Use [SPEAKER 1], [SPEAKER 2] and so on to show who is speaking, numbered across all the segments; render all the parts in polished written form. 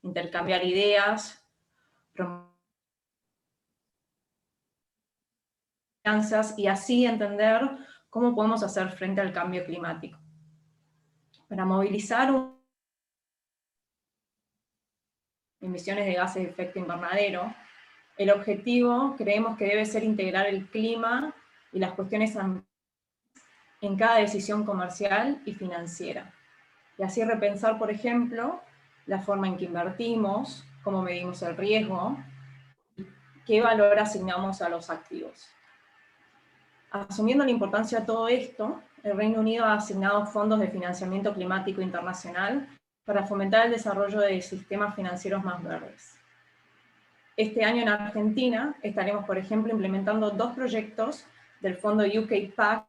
[SPEAKER 1] intercambiar ideas, y así entender cómo podemos hacer frente al cambio climático. Para movilizar emisiones de gases de efecto invernadero, el objetivo creemos que debe ser integrar el clima y las cuestiones en cada decisión comercial y financiera. Y así repensar, por ejemplo, la forma en que invertimos, cómo medimos el riesgo, qué valor asignamos a los activos. Asumiendo la importancia de todo esto, el Reino Unido ha asignado fondos de financiamiento climático internacional para fomentar el desarrollo de sistemas financieros más verdes. Este año en Argentina estaremos, por ejemplo, implementando 2 proyectos del fondo UK PAC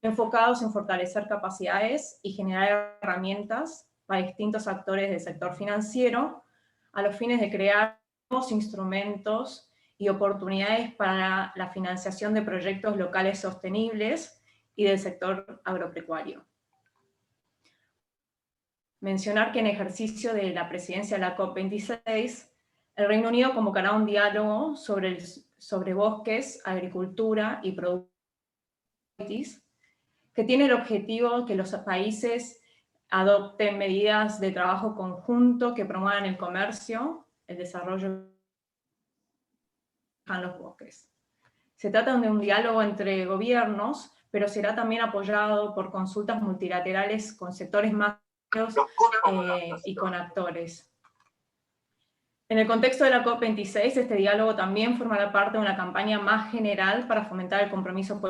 [SPEAKER 1] enfocados en fortalecer capacidades y generar herramientas para distintos actores del sector financiero a los fines de crear nuevos instrumentos y oportunidades para la financiación de proyectos locales sostenibles y del sector agropecuario. Mencionar que en ejercicio de la presidencia de la COP26, el Reino Unido convocará un diálogo sobre bosques, agricultura y productos, que tiene el objetivo que los países adopten medidas de trabajo conjunto que promuevan el comercio, el desarrollo en los bosques. Se trata de un diálogo entre gobiernos, pero será también apoyado por consultas multilaterales con sectores más y con actores. En el contexto de la COP26, este diálogo también formará parte de una campaña más general para fomentar el compromiso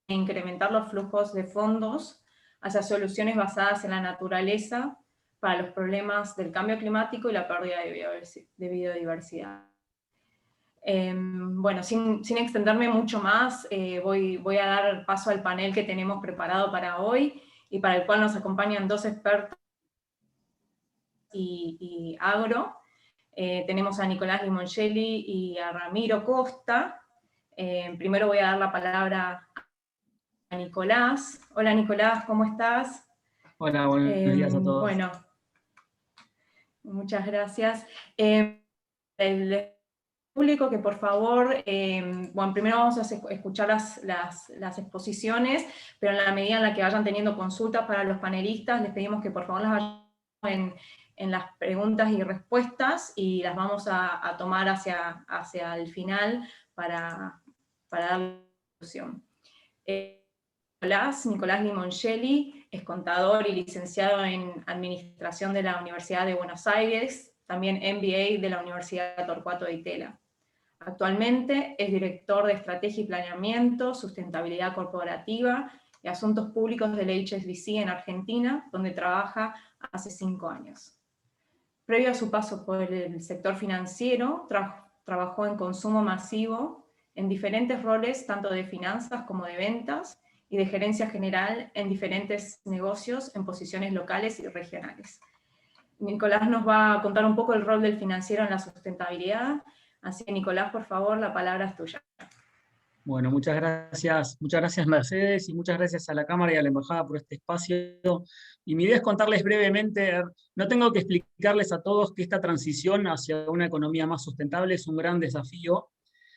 [SPEAKER 1] e incrementar los flujos de fondos hacia soluciones basadas en la naturaleza para los problemas del cambio climático y la pérdida de biodiversidad. Bueno, sin extenderme mucho más, voy a dar paso al panel que tenemos preparado para hoy y para el cual nos acompañan 2 expertos y agro. Tenemos a Nicolás Limoncelli y a Ramiro Costa. Primero voy a dar la palabra a Nicolás. Hola Nicolás, ¿cómo estás?
[SPEAKER 2] Hola, buenos días a todos.
[SPEAKER 1] Bueno, muchas gracias. El público que por favor, bueno, primero vamos a escuchar las exposiciones, pero en la medida en la que vayan teniendo consultas para los panelistas, les pedimos que por favor las vayan en las preguntas y respuestas, y las vamos a tomar hacia el final para dar la solución. Nicolás Limoncelli es contador y licenciado en Administración de la Universidad de Buenos Aires, también MBA de la Universidad Torcuato Di Tella. Actualmente es director de Estrategia y Planeamiento, Sustentabilidad Corporativa y Asuntos Públicos del HSBC en Argentina, donde trabaja hace 5 años. Previo a su paso por el sector financiero, trabajó en consumo masivo en diferentes roles, tanto de finanzas como de ventas, y de gerencia general en diferentes negocios en posiciones locales y regionales. Nicolás nos va a contar un poco el rol del financiero en la sustentabilidad. Así que Nicolás, por favor, la palabra es tuya.
[SPEAKER 2] Bueno, muchas gracias Mercedes, y muchas gracias a la Cámara y a la Embajada por este espacio. Y mi idea es contarles brevemente, no tengo que explicarles a todos que esta transición hacia una economía más sustentable es un gran desafío.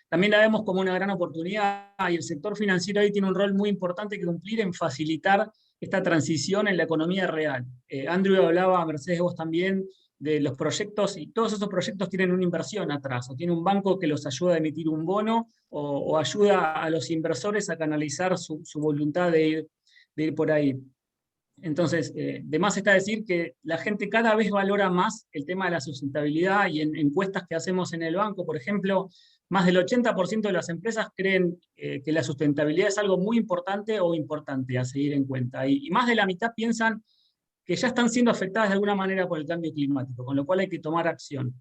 [SPEAKER 2] También la vemos como una gran oportunidad, y el sector financiero ahí tiene un rol muy importante que cumplir en facilitar esta transición en la economía real. Andrew hablaba, Mercedes, vos también, de los proyectos, y todos esos proyectos tienen una inversión atrás, o tiene un banco que los ayuda a emitir un bono, o ayuda a los inversores a canalizar su voluntad de ir por ahí. Entonces, de más está decir que la gente cada vez valora más el tema de la sustentabilidad, y en encuestas que hacemos en el banco, por ejemplo, más del 80% de las empresas creen que la sustentabilidad es algo muy importante o importante a seguir en cuenta, y más de la mitad piensan que ya están siendo afectadas de alguna manera por el cambio climático, con lo cual hay que tomar acción.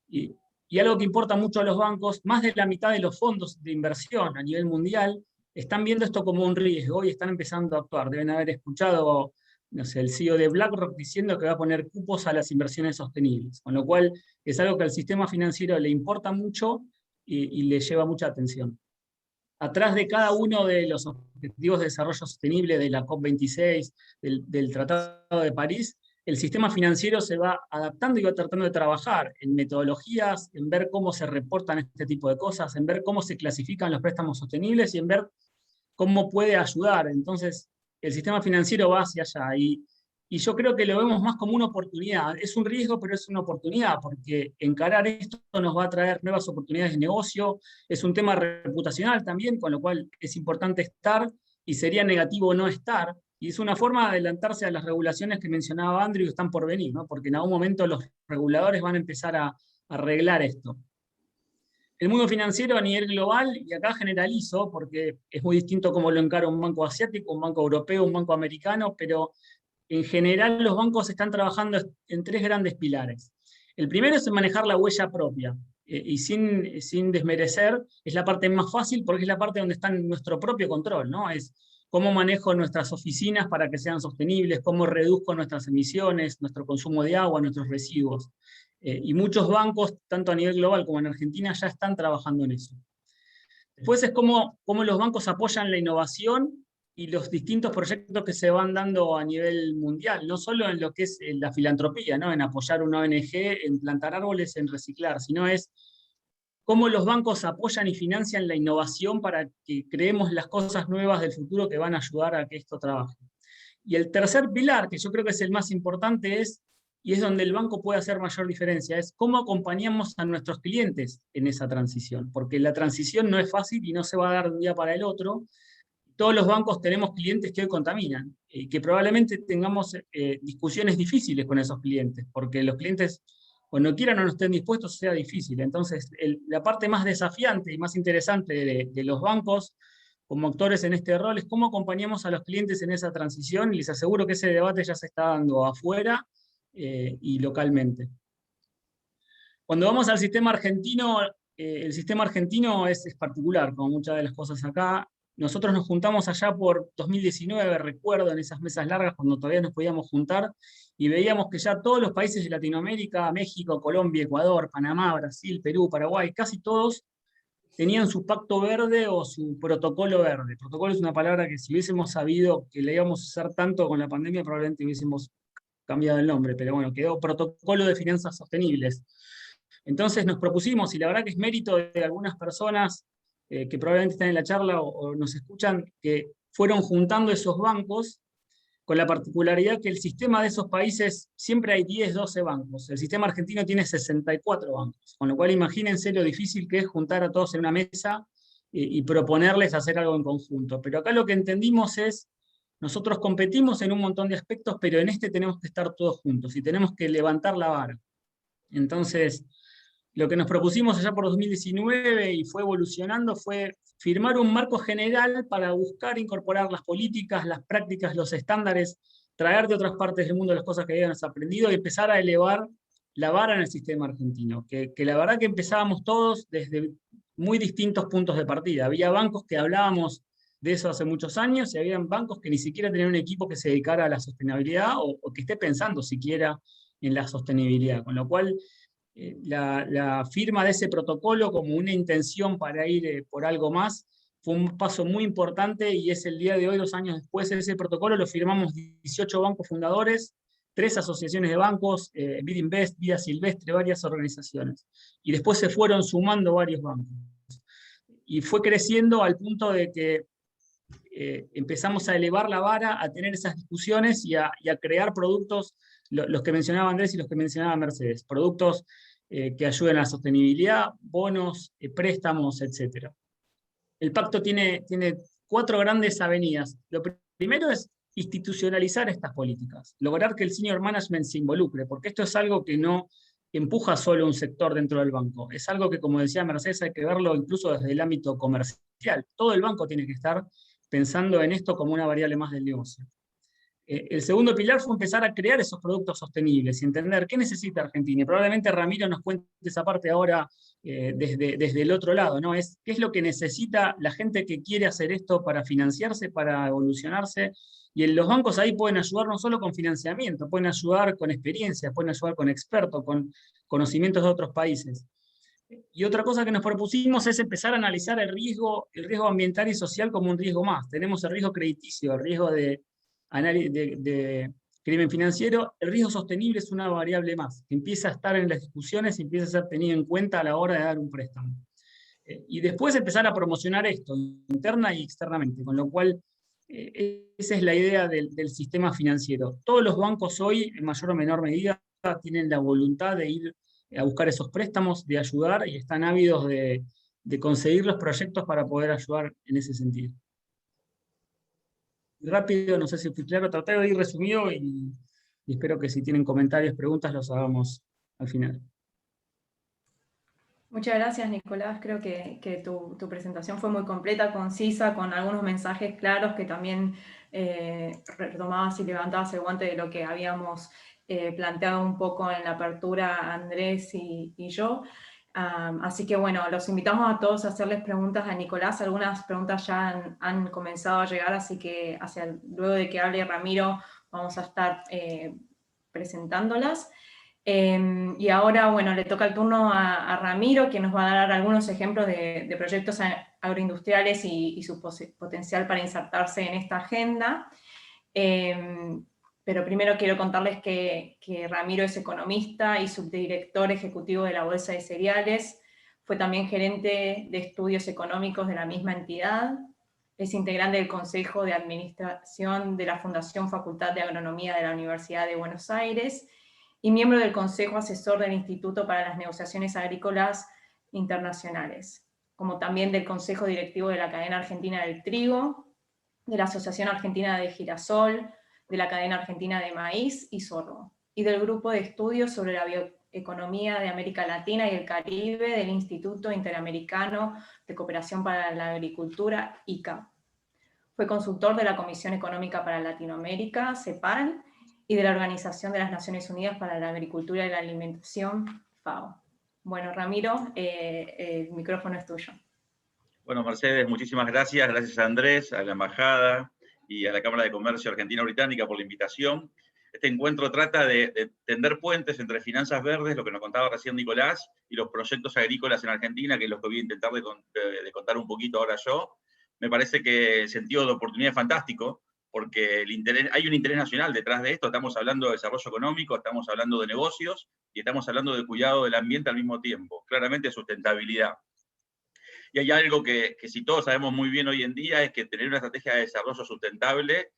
[SPEAKER 2] Y algo que importa mucho a los bancos, más de la mitad de los fondos de inversión a nivel mundial están viendo esto como un riesgo y están empezando a actuar. Deben haber escuchado, no sé, el CEO de BlackRock diciendo que va a poner cupos a las inversiones sostenibles, con lo cual es algo que al sistema financiero le importa mucho y le lleva mucha atención. Atrás de cada uno de los objetivos de desarrollo sostenible de la COP26, del Tratado de París, el sistema financiero se va adaptando y va tratando de trabajar en metodologías, en ver cómo se reportan este tipo de cosas, en ver cómo se clasifican los préstamos sostenibles y en ver cómo puede ayudar. Entonces, el sistema financiero va hacia allá y yo creo que lo vemos más como una oportunidad. Es un riesgo, pero es una oportunidad, porque encarar esto nos va a traer nuevas oportunidades de negocio. Es un tema reputacional también, con lo cual es importante estar y sería negativo no estar. Y es una forma de adelantarse a las regulaciones que mencionaba Andrew que están por venir, ¿no? Porque en algún momento los reguladores van a empezar a arreglar esto. El mundo financiero a nivel global, y acá generalizo, porque es muy distinto cómo lo encara un banco asiático, un banco europeo, un banco americano, pero en general los bancos están trabajando en tres grandes pilares. El primero es manejar la huella propia, y sin desmerecer, es la parte más fácil porque es la parte donde está nuestro propio control, ¿no? Es cómo manejo nuestras oficinas para que sean sostenibles, cómo reduzco nuestras emisiones, nuestro consumo de agua, nuestros residuos. Y muchos bancos, tanto a nivel global como en Argentina, ya están trabajando en eso. Después es cómo los bancos apoyan la innovación y los distintos proyectos que se van dando a nivel mundial, no solo en lo que es la filantropía, ¿no? En apoyar una ONG, en plantar árboles, en reciclar, sino es cómo los bancos apoyan y financian la innovación para que creemos las cosas nuevas del futuro que van a ayudar a que esto trabaje. Y el tercer pilar, que yo creo que es el más importante, y es donde el banco puede hacer mayor diferencia, es cómo acompañamos a nuestros clientes en esa transición, porque la transición no es fácil y no se va a dar de un día para el otro. Todos los bancos tenemos clientes que hoy contaminan, y que probablemente tengamos discusiones difíciles con esos clientes, porque los clientes o no quieran o no estén dispuestos, sea difícil. Entonces, la parte más desafiante y más interesante de los bancos como actores en este rol es cómo acompañamos a los clientes en esa transición, y les aseguro que ese debate ya se está dando afuera y localmente. Cuando vamos al sistema argentino, el sistema argentino es particular, como muchas de las cosas acá. Nosotros nos juntamos allá por 2019, recuerdo, en esas mesas largas, cuando todavía nos podíamos juntar, y veíamos que ya todos los países de Latinoamérica, México, Colombia, Ecuador, Panamá, Brasil, Perú, Paraguay, casi todos tenían su pacto verde o su protocolo verde. Protocolo es una palabra que si hubiésemos sabido que la íbamos a usar tanto con la pandemia, probablemente hubiésemos cambiado el nombre, pero bueno, quedó protocolo de finanzas sostenibles. Entonces nos propusimos, y la verdad que es mérito de algunas personas que probablemente están en la charla o nos escuchan, que fueron juntando esos bancos, con la particularidad que el sistema de esos países siempre hay 10, 12 bancos. El sistema argentino tiene 64 bancos, con lo cual imagínense lo difícil que es juntar a todos en una mesa y proponerles hacer algo en conjunto. Pero acá lo que entendimos es, nosotros competimos en un montón de aspectos, pero en este tenemos que estar todos juntos y tenemos que levantar la vara. Entonces, lo que nos propusimos allá por 2019 y fue evolucionando fue firmar un marco general para buscar incorporar las políticas, las prácticas, los estándares, traer de otras partes del mundo las cosas que habíamos aprendido y empezar a elevar la vara en el sistema argentino. Que la verdad que empezábamos todos desde muy distintos puntos de partida. Había bancos que hablábamos de eso hace muchos años y había bancos que ni siquiera tenían un equipo que se dedicara a la sostenibilidad o que esté pensando siquiera en la sostenibilidad. Con lo cual, la firma de ese protocolo como una intención para ir por algo más fue un paso muy importante y es el día de hoy, 2 años después, ese protocolo lo firmamos 18 bancos fundadores, 3 asociaciones de bancos, Bidinvest, Vida Silvestre, varias organizaciones. Y después se fueron sumando varios bancos. Y fue creciendo al punto de que empezamos a elevar la vara, a tener esas discusiones y a crear productos, los que mencionaba Andrés y los que mencionaba Mercedes, productos que ayuden a la sostenibilidad, bonos, préstamos, etc. El pacto tiene 4 grandes avenidas. Lo primero es institucionalizar estas políticas, lograr que el senior management se involucre, porque esto es algo que no empuja solo un sector dentro del banco, es algo que, como decía Mercedes, hay que verlo incluso desde el ámbito comercial. Todo el banco tiene que estar pensando en esto como una variable más del negocio. El segundo pilar fue empezar a crear esos productos sostenibles y entender qué necesita Argentina. Y probablemente Ramiro nos cuente esa parte ahora desde el otro lado, ¿no? ¿Qué es lo que necesita la gente que quiere hacer esto para financiarse, para evolucionarse? Y los bancos ahí pueden ayudar no solo con financiamiento, pueden ayudar con experiencia, pueden ayudar con expertos, con conocimientos de otros países. Y otra cosa que nos propusimos es empezar a analizar el riesgo ambiental y social como un riesgo más. Tenemos el riesgo crediticio, el riesgo crimen financiero, el riesgo sostenible es una variable más, que empieza a estar en las discusiones y empieza a ser tenido en cuenta a la hora de dar un préstamo. Y después empezar a promocionar esto, interna y externamente, con lo cual esa es la idea del sistema financiero. Todos los bancos hoy, en mayor o menor medida, tienen la voluntad de ir a buscar esos préstamos, de ayudar, y están ávidos de conseguir los proyectos para poder ayudar en ese sentido. Rápido, no sé si fui claro, traté de ir resumido y espero que si tienen comentarios, preguntas, los hagamos al final.
[SPEAKER 1] Muchas gracias, Nicolás. Creo que tu presentación fue muy completa, concisa, con algunos mensajes claros que también retomabas y levantabas el guante de lo que habíamos planteado un poco en la apertura Andrés y yo. Así que bueno, los invitamos a todos a hacerles preguntas a Nicolás. Algunas preguntas ya han comenzado a llegar, así que luego de que hable Ramiro vamos a estar presentándolas. Y ahora, bueno, le toca el turno a Ramiro, que nos va a dar algunos ejemplos de proyectos agroindustriales y su potencial para insertarse en esta agenda. Pero primero quiero contarles que Ramiro es economista y subdirector ejecutivo de la Bolsa de Cereales. Fue también gerente de estudios económicos de la misma entidad. Es integrante del Consejo de Administración de la Fundación Facultad de Agronomía de la Universidad de Buenos Aires y miembro del Consejo Asesor del Instituto para las Negociaciones Agrícolas Internacionales, como también del Consejo Directivo de la Cadena Argentina del Trigo, de la Asociación Argentina de Girasol, de la Cadena Argentina de Maíz y Sorgo, y del Grupo de Estudios sobre la Bioeconomía de América Latina y el Caribe del Instituto Interamericano de Cooperación para la Agricultura, ICA. Fue consultor de la Comisión Económica para Latinoamérica, CEPAL, y de la Organización de las Naciones Unidas para la Agricultura y la Alimentación, FAO. Bueno, Ramiro, el micrófono es tuyo.
[SPEAKER 3] Bueno, Mercedes, muchísimas gracias. Gracias a Andrés, a la Embajada y a la Cámara de Comercio Argentina-Británica por la invitación. Este encuentro trata de tender puentes entre finanzas verdes, lo que nos contaba recién Nicolás, y los proyectos agrícolas en Argentina, que es lo que voy a intentar de contar un poquito ahora yo. Me parece que el sentido de oportunidad es fantástico, porque hay un interés nacional detrás de esto. Estamos hablando de desarrollo económico, estamos hablando de negocios, y estamos hablando de cuidado del ambiente al mismo tiempo. Claramente sustentabilidad. Y hay algo que si todos sabemos muy bien hoy en día, es que tener una estrategia de desarrollo sustentable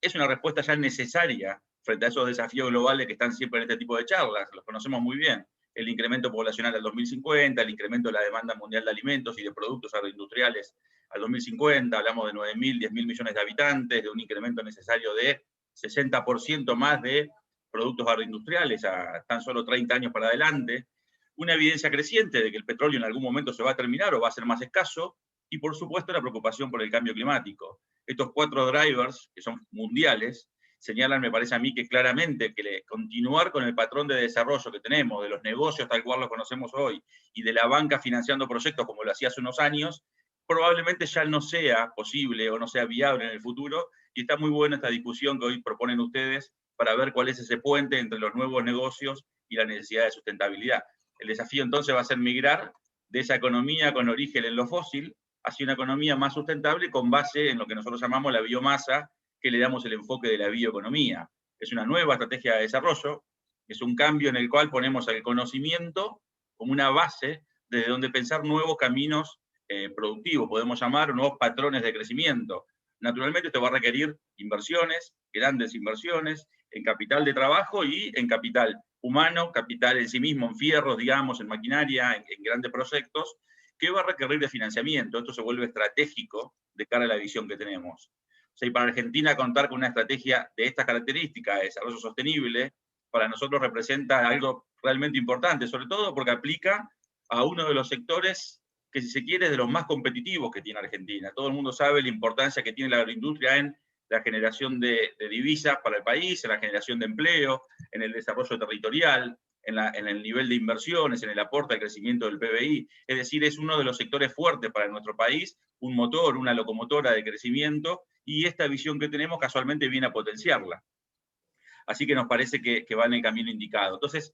[SPEAKER 3] es una respuesta ya necesaria frente a esos desafíos globales que están siempre en este tipo de charlas. Los conocemos muy bien. El incremento poblacional al 2050, el incremento de la demanda mundial de alimentos y de productos agroindustriales al 2050, hablamos de 9.000, 10.000 millones de habitantes, de un incremento necesario de 60% más de productos agroindustriales a tan solo 30 años para adelante. Una evidencia creciente de que el petróleo en algún momento se va a terminar o va a ser más escaso, y por supuesto la preocupación por el cambio climático. Estos 4 drivers, que son mundiales, señalan, me parece a mí, que claramente que continuar con el patrón de desarrollo que tenemos, de los negocios tal cual los conocemos hoy, y de la banca financiando proyectos como lo hacía hace unos años, probablemente ya no sea posible o no sea viable en el futuro, y está muy buena esta discusión que hoy proponen ustedes para ver cuál es ese puente entre los nuevos negocios y la necesidad de sustentabilidad. El desafío entonces va a ser migrar de esa economía con origen en lo fósil hacia una economía más sustentable con base en lo que nosotros llamamos la biomasa, que le damos el enfoque de la bioeconomía. Es una nueva estrategia de desarrollo, es un cambio en el cual ponemos el conocimiento como una base desde donde pensar nuevos caminos productivos, podemos llamar, nuevos patrones de crecimiento. Naturalmente esto va a requerir inversiones, grandes inversiones, en capital de trabajo y en capital humano, capital en sí mismo, en fierros, digamos, en maquinaria, en grandes proyectos, que va a requerir de financiamiento. Esto se vuelve estratégico de cara a la visión que tenemos. O sea, y para Argentina contar con una estrategia de estas características, de desarrollo sostenible, para nosotros representa algo realmente importante, sobre todo porque aplica a uno de los sectores que, si se quiere, es de los más competitivos que tiene Argentina. Todo el mundo sabe la importancia que tiene la agroindustria en la generación de divisas para el país, en la generación de empleo, en el desarrollo territorial, en el nivel de inversiones, en el aporte al crecimiento del PBI. Es decir, es uno de los sectores fuertes para nuestro país, un motor, una locomotora de crecimiento, y esta visión que tenemos casualmente viene a potenciarla. Así que nos parece que va en el camino indicado. Entonces,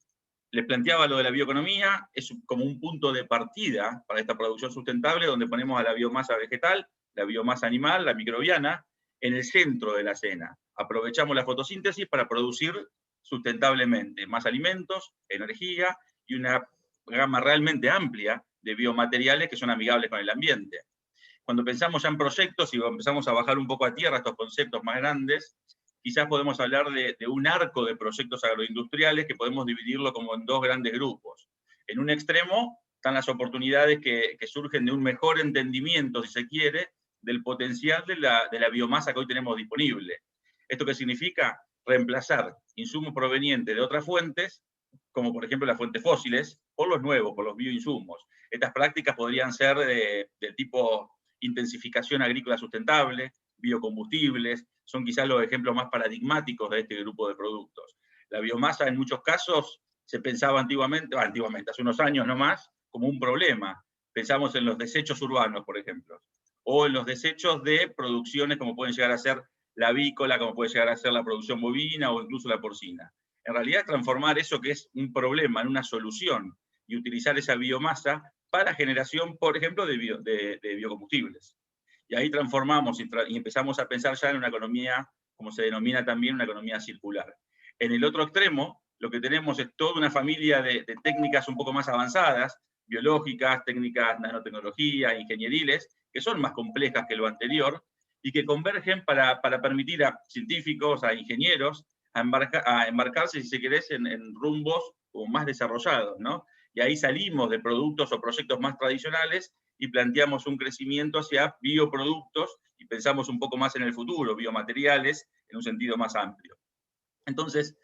[SPEAKER 3] les planteaba lo de la bioeconomía, es como un punto de partida para esta producción sustentable, donde ponemos a la biomasa vegetal, la biomasa animal, la microbiana, en el centro de la cena. Aprovechamos la fotosíntesis para producir sustentablemente más alimentos, energía y una gama realmente amplia de biomateriales que son amigables con el ambiente. Cuando pensamos ya en proyectos y empezamos a bajar un poco a tierra estos conceptos más grandes, quizás podemos hablar de un arco de proyectos agroindustriales que podemos dividirlo como en dos grandes grupos. En un extremo están las oportunidades que surgen de un mejor entendimiento, si se quiere, del potencial de la biomasa que hoy tenemos disponible. ¿Esto qué significa? Reemplazar insumos provenientes de otras fuentes, como por ejemplo las fuentes fósiles, por los nuevos, por los bioinsumos. Estas prácticas podrían ser del tipo intensificación agrícola sustentable, biocombustibles, son quizás los ejemplos más paradigmáticos de este grupo de productos. La biomasa en muchos casos se pensaba antiguamente, hace unos años no más, como un problema. Pensamos en los desechos urbanos, por ejemplo, o en los desechos de producciones como pueden llegar a ser la avícola, como puede llegar a ser la producción bovina o incluso la porcina. En realidad, transformar eso que es un problema en una solución y utilizar esa biomasa para generación, por ejemplo, de biocombustibles. Y ahí transformamos y empezamos a pensar ya en una economía, como se denomina también, una economía circular. En el otro extremo, lo que tenemos es toda una familia de técnicas un poco más avanzadas, biológicas, técnicas nanotecnología, ingenieriles, que son más complejas que lo anterior, y que convergen para permitir a científicos, a ingenieros, a embarcarse, si se querés, en rumbos como más desarrollados, ¿no? Y ahí salimos de productos o proyectos más tradicionales y planteamos un crecimiento hacia bioproductos y pensamos un poco más en el futuro, biomateriales, en un sentido más amplio. Entonces,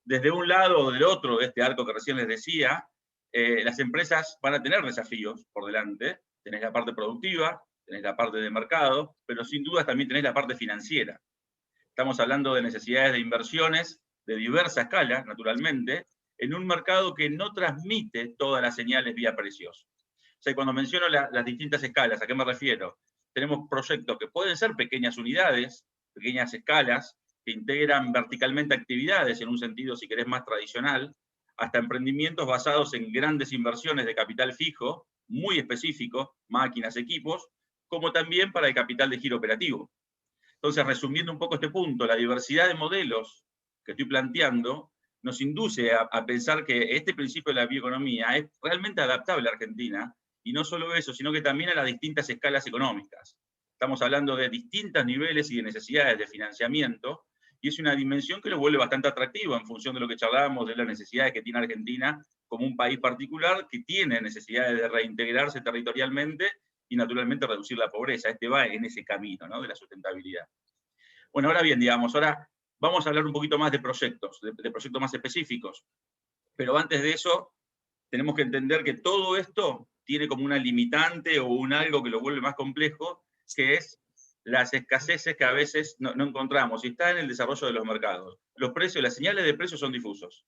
[SPEAKER 3] desde un lado o del otro de este arco que recién les decía, las empresas van a tener desafíos por delante. Tenés la parte productiva, tenés la parte de mercado, pero sin duda también tenés la parte financiera. Estamos hablando de necesidades de inversiones de diversa escala, naturalmente, en un mercado que no transmite todas las señales vía precios. O sea, cuando menciono las distintas escalas, ¿a qué me refiero? Tenemos proyectos que pueden ser pequeñas unidades, pequeñas escalas, que integran verticalmente actividades en un sentido, si querés, más tradicional, hasta emprendimientos basados en grandes inversiones de capital fijo, muy específico, máquinas, equipos, como también para el capital de giro operativo. Entonces, resumiendo un poco este punto, la diversidad de modelos que estoy planteando nos induce a pensar que este principio de la bioeconomía es realmente adaptable a Argentina, y no solo eso, sino que también a las distintas escalas económicas. Estamos hablando de distintos niveles y de necesidades de financiamiento, y es una dimensión que lo vuelve bastante atractivo en función de lo que charlábamos de las necesidades que tiene Argentina como un país particular que tiene necesidades de reintegrarse territorialmente y naturalmente reducir la pobreza. Este va en ese camino, ¿no?, de la sustentabilidad. Bueno, ahora bien, digamos, ahora vamos a hablar un poquito más de proyectos, de proyectos más específicos. Pero antes de eso, tenemos que entender que todo esto tiene como una limitante o un algo que lo vuelve más complejo, que es las escaseces que a veces no encontramos, y está en el desarrollo de los mercados. Los precios, las señales de precios son difusos.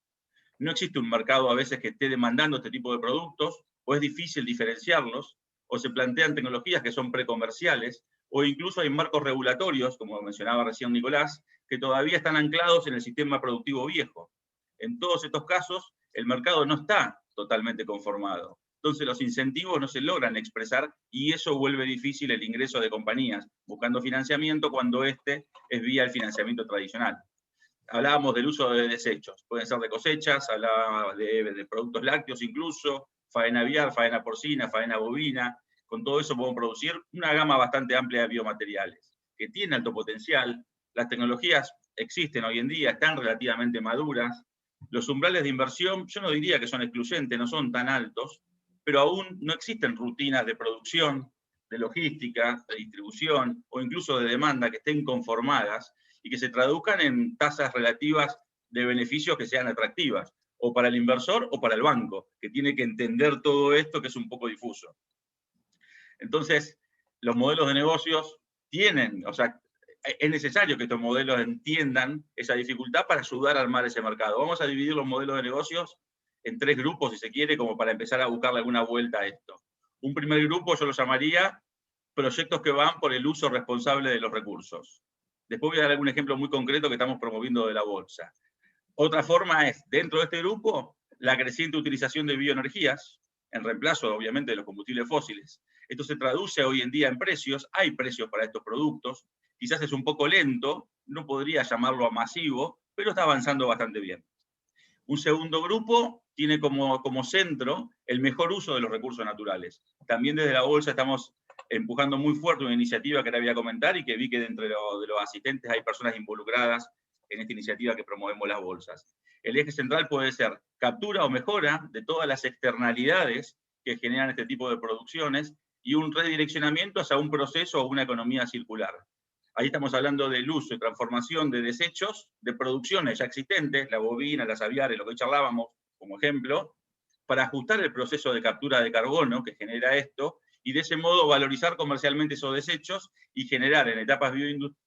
[SPEAKER 3] No existe un mercado a veces que esté demandando este tipo de productos, o es difícil diferenciarlos, o se plantean tecnologías que son precomerciales, o incluso hay marcos regulatorios, como mencionaba recién Nicolás, que todavía están anclados en el sistema productivo viejo. En todos estos casos, el mercado no está totalmente conformado. Entonces los incentivos no se logran expresar y eso vuelve difícil el ingreso de compañías buscando financiamiento cuando este es vía el financiamiento tradicional. Hablábamos del uso de desechos, pueden ser de cosechas, hablábamos de productos lácteos incluso, faena aviar, faena porcina, faena bovina. Con todo eso podemos producir una gama bastante amplia de biomateriales, que tienen alto potencial. Las tecnologías existen hoy en día, están relativamente maduras. Los umbrales de inversión, yo no diría que son excluyentes, no son tan altos, pero aún no existen rutinas de producción, de logística, de distribución o incluso de demanda que estén conformadas y que se traduzcan en tasas relativas de beneficios que sean atractivas, o para el inversor o para el banco, que tiene que entender todo esto que es un poco difuso. Entonces, los modelos de negocios tienen, o sea, es necesario que estos modelos entiendan esa dificultad para ayudar a armar ese mercado. Vamos a dividir los modelos de negocios en 3 grupos, si se quiere, como para empezar a buscarle alguna vuelta a esto. Un primer grupo yo lo llamaría proyectos que van por el uso responsable de los recursos. Después voy a dar algún ejemplo muy concreto que estamos promoviendo de la bolsa. Otra forma es, dentro de este grupo, la creciente utilización de bioenergías, en reemplazo, obviamente, de los combustibles fósiles. Esto se traduce hoy en día en precios, hay precios para estos productos, quizás es un poco lento, no podría llamarlo masivo, pero está avanzando bastante bien. Un segundo grupo tiene como centro el mejor uso de los recursos naturales. También desde la Bolsa estamos empujando muy fuerte una iniciativa que ahora voy a comentar y que vi que dentro de los asistentes hay personas involucradas en esta iniciativa que promovemos las bolsas. El eje central puede ser captura o mejora de todas las externalidades que generan este tipo de producciones y un redireccionamiento hacia un proceso o una economía circular. Ahí estamos hablando del uso y transformación de desechos de producciones ya existentes, la bovina, las aviares, lo que hoy charlábamos como ejemplo, para ajustar el proceso de captura de carbono que genera esto y de ese modo valorizar comercialmente esos desechos y generar en etapas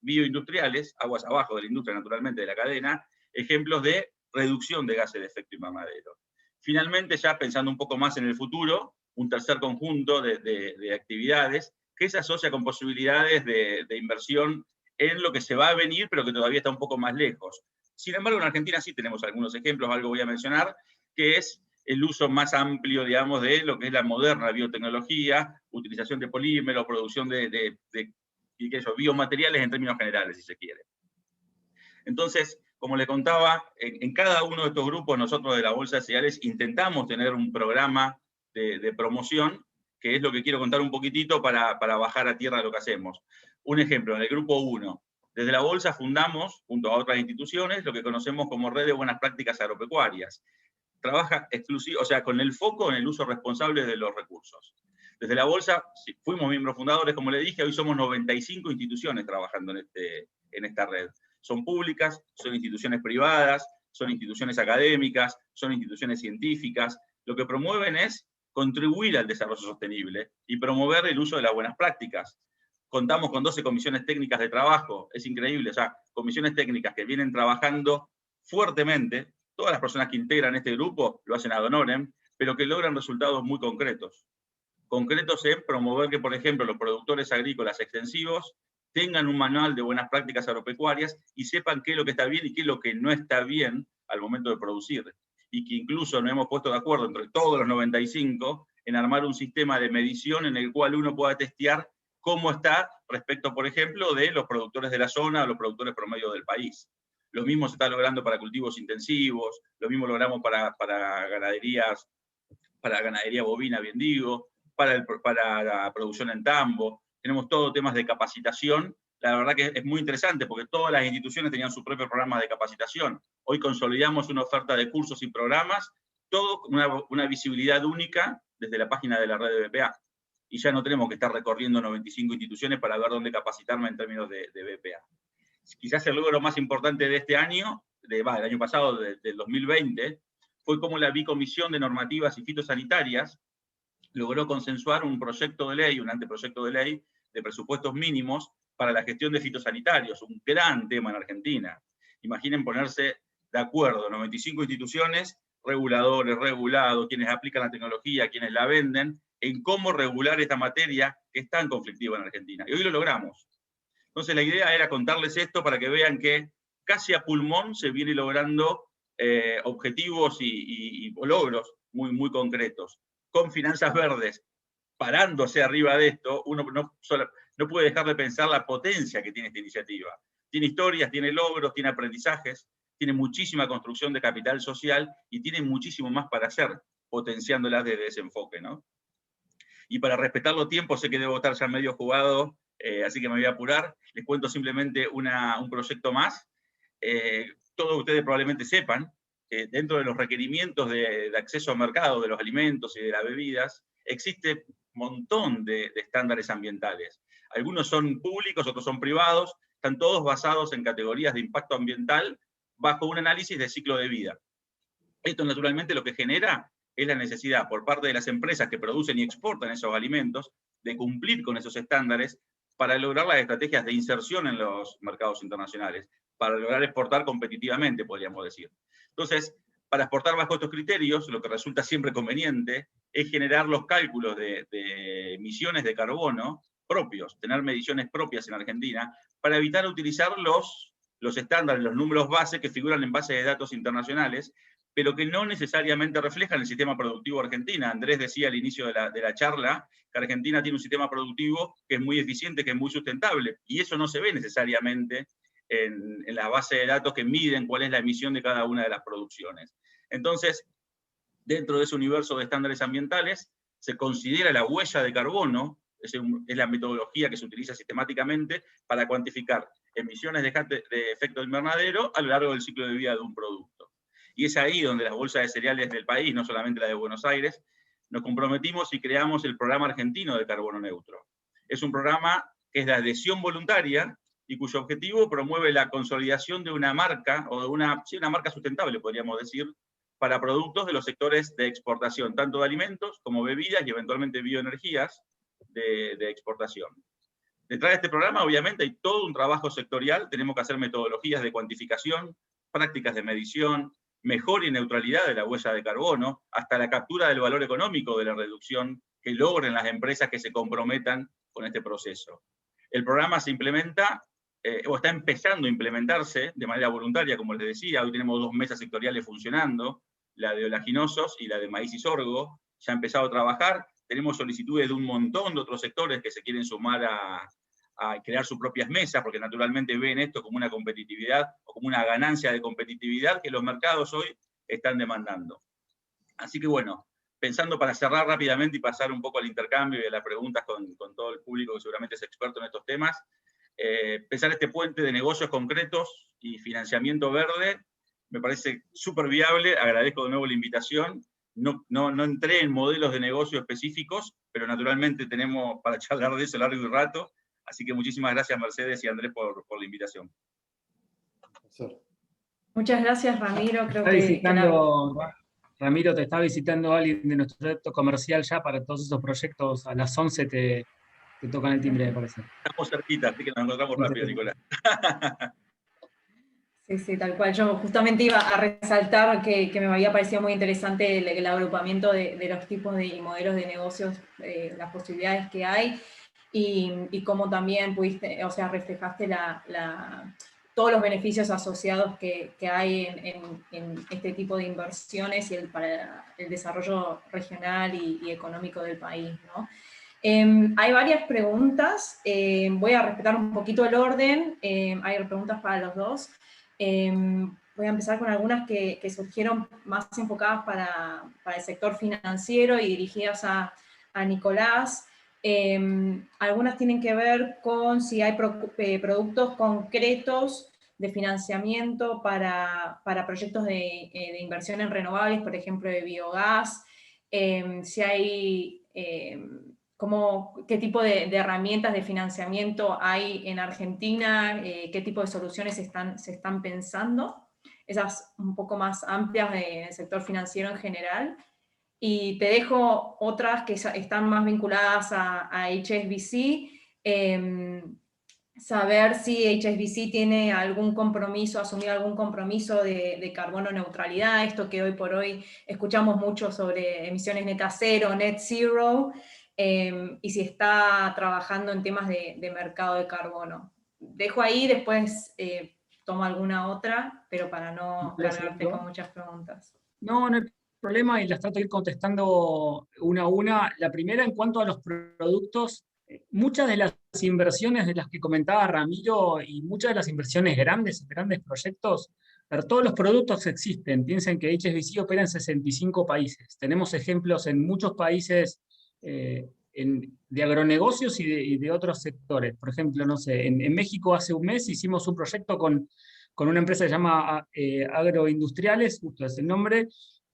[SPEAKER 3] bioindustriales, aguas abajo de la industria naturalmente de la cadena, ejemplos de reducción de gases de efecto invernadero. Finalmente, ya pensando un poco más en el futuro, un tercer conjunto de actividades que se asocia con posibilidades de inversión en lo que se va a venir, pero que todavía está un poco más lejos. Sin embargo, en Argentina sí tenemos algunos ejemplos, algo voy a mencionar, que es el uso más amplio, digamos, de lo que es la moderna biotecnología, utilización de polímeros, producción de biomateriales en términos generales, si se quiere. Entonces, como le contaba, en cada uno de estos grupos nosotros de la Bolsa de Cereales intentamos tener un programa de promoción, que es lo que quiero contar un poquitito para bajar a tierra lo que hacemos. Un ejemplo, en el grupo 1, desde la Bolsa fundamos, junto a otras instituciones, lo que conocemos como Red de Buenas Prácticas Agropecuarias. Trabaja con el foco en el uso responsable de los recursos. Desde la Bolsa fuimos miembros fundadores, como le dije, hoy somos 95 instituciones trabajando en esta red. Son públicas, son instituciones privadas, son instituciones académicas, son instituciones científicas. Lo que promueven es contribuir al desarrollo sostenible y promover el uso de las buenas prácticas. Contamos con 12 comisiones técnicas de trabajo, es increíble, o sea, comisiones técnicas que vienen trabajando fuertemente. Todas las personas que integran este grupo lo hacen ad honorem, pero que logran resultados muy concretos. Concretos en promover que, por ejemplo, los productores agrícolas extensivos tengan un manual de buenas prácticas agropecuarias y sepan qué es lo que está bien y qué es lo que no está bien al momento de producir. Y que incluso nos hemos puesto de acuerdo entre todos los 95 en armar un sistema de medición en el cual uno pueda testear cómo está respecto, por ejemplo, de los productores de la zona o los productores promedio del país. Lo mismo se está logrando para cultivos intensivos, lo mismo logramos para ganadería bovina, bien digo, para la producción en tambo. Tenemos todos temas de capacitación. La verdad que es muy interesante porque todas las instituciones tenían sus propios programas de capacitación. Hoy consolidamos una oferta de cursos y programas, todo con una visibilidad única desde la página de la red de BPA. Y ya no tenemos que estar recorriendo 95 instituciones para ver dónde capacitarme en términos de BPA. Quizás el logro más importante de este año, del año pasado, del 2020, fue cómo la Bicomisión de Normativas y Fitosanitarias logró consensuar un proyecto de ley, un anteproyecto de ley de presupuestos mínimos para la gestión de fitosanitarios, un gran tema en Argentina. Imaginen ponerse de acuerdo 95 instituciones, reguladores, regulados, quienes aplican la tecnología, quienes la venden, en cómo regular esta materia que es tan conflictiva en Argentina. Y hoy lo logramos. Entonces la idea era contarles esto para que vean que casi a pulmón se viene logrando objetivos y logros muy, muy concretos. Con finanzas verdes, parándose arriba de esto, uno no puede dejar de pensar la potencia que tiene esta iniciativa. Tiene historias, tiene logros, tiene aprendizajes, tiene muchísima construcción de capital social y tiene muchísimo más para hacer, potenciándolas desde ese enfoque, ¿no? Y para respetar los tiempos, sé que debo estar ya medio jugado, así que me voy a apurar. Les cuento simplemente un proyecto más. Todos ustedes probablemente sepan que dentro de los requerimientos de acceso al mercado de los alimentos y de las bebidas, existe un montón de estándares ambientales. Algunos son públicos, otros son privados, están todos basados en categorías de impacto ambiental bajo un análisis de ciclo de vida. Esto naturalmente lo que genera es la necesidad por parte de las empresas que producen y exportan esos alimentos de cumplir con esos estándares para lograr las estrategias de inserción en los mercados internacionales, para lograr exportar competitivamente, podríamos decir. Entonces, para exportar bajo estos criterios, lo que resulta siempre conveniente es generar los cálculos de emisiones de carbono propios, tener mediciones propias en Argentina, para evitar utilizar los estándares, los números base que figuran en bases de datos internacionales, pero que no necesariamente reflejan el sistema productivo argentino. Andrés decía al inicio de la charla que Argentina tiene un sistema productivo que es muy eficiente, que es muy sustentable, y eso no se ve necesariamente en la base de datos que miden cuál es la emisión de cada una de las producciones. Entonces, dentro de ese universo de estándares ambientales, se considera la huella de carbono, es la metodología que se utiliza sistemáticamente para cuantificar emisiones de efecto invernadero a lo largo del ciclo de vida de un producto. Y es ahí donde las bolsas de cereales del país, no solamente la de Buenos Aires, nos comprometimos y creamos el Programa Argentino de Carbono Neutro. Es un programa que es de adhesión voluntaria y cuyo objetivo promueve la consolidación de una marca, o de una marca sustentable, podríamos decir, para productos de los sectores de exportación, tanto de alimentos como bebidas y eventualmente bioenergías de exportación. Detrás de este programa, obviamente, hay todo un trabajo sectorial. Tenemos que hacer metodologías de cuantificación, prácticas de medición, mejora y neutralidad de la huella de carbono, hasta la captura del valor económico de la reducción que logren las empresas que se comprometan con este proceso. El programa se implementa, o está empezando a implementarse de manera voluntaria, como les decía. Hoy tenemos 2 mesas sectoriales funcionando, la de oleaginosos y la de maíz y sorgo. Ya ha empezado a trabajar. Tenemos solicitudes de un montón de otros sectores que se quieren sumar a crear sus propias mesas, porque naturalmente ven esto como una competitividad o como una ganancia de competitividad que los mercados hoy están demandando. Así que bueno, pensando para cerrar rápidamente y pasar un poco al intercambio y a las preguntas con todo el público que seguramente es experto en estos temas, pensar este puente de negocios concretos y financiamiento verde me parece súper viable. Agradezco de nuevo la invitación. No entré en modelos de negocio específicos, pero naturalmente tenemos para charlar de eso largo y rato. Así que muchísimas gracias, Mercedes y Andrés, por la invitación.
[SPEAKER 1] Muchas gracias, Ramiro. Creo
[SPEAKER 2] Ramiro, te está visitando alguien de nuestro reto comercial ya para todos esos proyectos. A las 11 te tocan el timbre, me parece.
[SPEAKER 3] Estamos cerquita, así que nos encontramos rápido, Nicolás.
[SPEAKER 1] Sí, tal cual. Yo justamente iba a resaltar que me había parecido muy interesante el agrupamiento de los tipos de modelos de negocios, las posibilidades que hay, y cómo también pudiste, o sea, reflejaste todos los beneficios asociados que hay en este tipo de inversiones y para el desarrollo regional y económico del país, ¿no? Hay varias preguntas. Voy a respetar un poquito el orden. Hay preguntas para los dos. Voy a empezar con algunas que surgieron más enfocadas para el sector financiero y dirigidas a Nicolás. Algunas tienen que ver con si hay productos concretos de financiamiento para proyectos de inversión en renovables, por ejemplo, de biogás. Si hay, qué tipo de herramientas de financiamiento hay en Argentina, qué tipo de soluciones se están pensando. Esas un poco más amplias del sector financiero en general. Y te dejo otras que están más vinculadas a HSBC. Saber si HSBC tiene algún compromiso, asumido algún compromiso de carbono neutralidad, esto que hoy por hoy escuchamos mucho sobre emisiones neta cero, net zero, y si está trabajando en temas de mercado de carbono. Dejo ahí, después tomo alguna otra, pero para no cargarte con muchas preguntas.
[SPEAKER 2] No hay problema, y las trato de ir contestando una a una. La primera, en cuanto a los productos, muchas de las inversiones de las que comentaba Ramiro y muchas de las inversiones grandes proyectos, todos los productos existen. Piensen que HSBC opera en 65 países. Tenemos ejemplos en muchos países de agronegocios y de otros sectores. Por ejemplo, no sé, en México hace un mes hicimos un proyecto con una empresa que se llama Agroindustriales, justo es el nombre,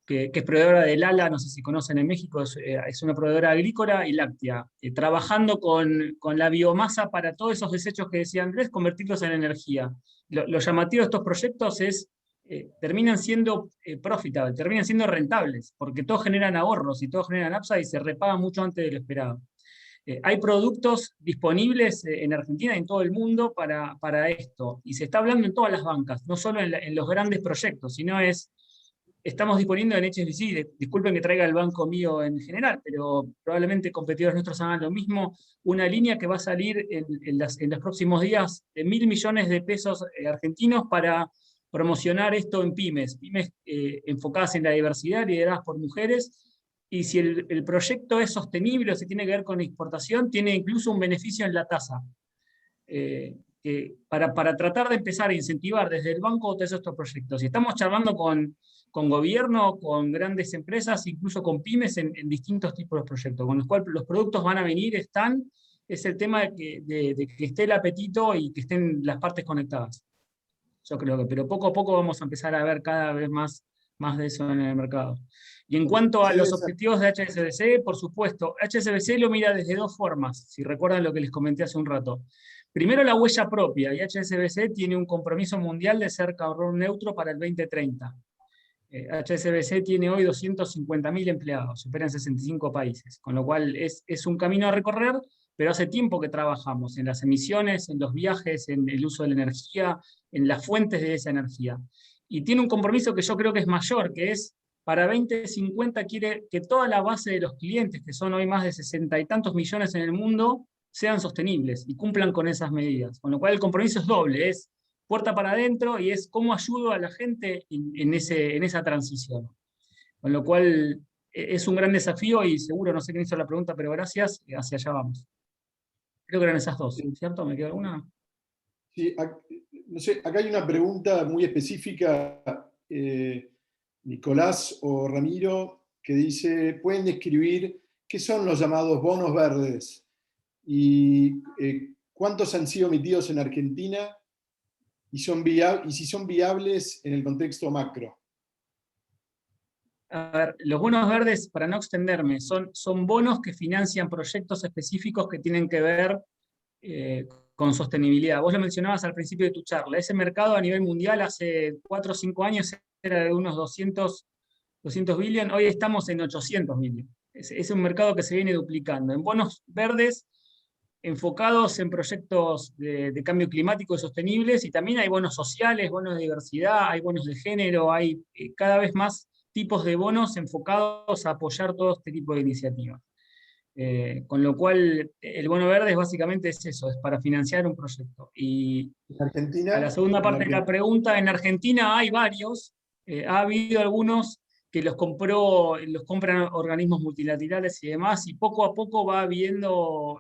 [SPEAKER 2] que es proveedora del ALA, no sé si conocen en México, es una proveedora agrícola y láctea, trabajando con la biomasa para todos esos desechos que decía Andrés, convertirlos en energía. Lo llamativo de estos proyectos es terminan siendo profitables, terminan siendo rentables, porque todos generan ahorros y todos generan upside y se repagan mucho antes de lo esperado. Hay productos disponibles en Argentina y en todo el mundo para esto, y se está hablando en todas las bancas, no solo en los grandes proyectos, sino estamos disponiendo en HSBC, disculpen que traiga el banco mío en general, pero probablemente competidores nuestros hagan lo mismo, una línea que va a salir en los próximos días de 1.000 millones de pesos argentinos para promocionar esto en pymes enfocadas en la diversidad, lideradas por mujeres, y si el proyecto es sostenible o si tiene que ver con exportación, tiene incluso un beneficio en la tasa. Para tratar de empezar a incentivar desde el banco todos estos proyectos. Y estamos charlando con gobierno, con grandes empresas, incluso con pymes en distintos tipos de proyectos, con los cuales los productos van a venir, es el tema de que esté el apetito y que estén las partes conectadas. Yo creo que, pero poco a poco vamos a empezar a ver cada vez más de eso en el mercado. Y en cuanto a los objetivos de HSBC, por supuesto, HSBC lo mira desde dos formas, si recuerdan lo que les comenté hace un rato. Primero, la huella propia, y HSBC tiene un compromiso mundial de ser carbono neutro para el 2030. HSBC tiene hoy 250.000 empleados, supera en 65 países, con lo cual es un camino a recorrer, pero hace tiempo que trabajamos en las emisiones, en los viajes, en el uso de la energía, en las fuentes de esa energía. Y tiene un compromiso que yo creo que es mayor, que es para 2050 quiere que toda la base de los clientes, que son hoy más de 60 y tantos millones en el mundo, sean sostenibles y cumplan con esas medidas. Con lo cual el compromiso es doble, es puerta para adentro y es cómo ayudo a la gente en esa transición. Con lo cual es un gran desafío y seguro, no sé quién hizo la pregunta, pero gracias, hacia allá vamos. Creo que eran esas dos, ¿cierto? ¿Me queda alguna?
[SPEAKER 4] Sí, no sé, acá hay una pregunta muy específica, Nicolás o Ramiro, que dice, ¿pueden describir qué son los llamados bonos verdes? ¿Y cuántos han sido emitidos en Argentina? Y si son viables en el contexto macro.
[SPEAKER 2] A ver, los bonos verdes, para no extenderme, son bonos que financian proyectos específicos que tienen que ver con sostenibilidad. Vos lo mencionabas al principio de tu charla. Ese mercado a nivel mundial hace 4 o 5 años era de unos 200 billion, hoy estamos en 800 billion. Es un mercado que se viene duplicando. En bonos verdes enfocados en proyectos de cambio climático y sostenibles, y también hay bonos sociales, bonos de diversidad, hay bonos de género, hay cada vez más tipos de bonos enfocados a apoyar todo este tipo de iniciativas. Con lo cual, el bono verde básicamente es eso, es para financiar un proyecto. Y
[SPEAKER 4] Argentina,
[SPEAKER 2] a la segunda parte de la pregunta, en Argentina hay varios, ha habido algunos que los compran organismos multilaterales y demás, y poco a poco va habiendo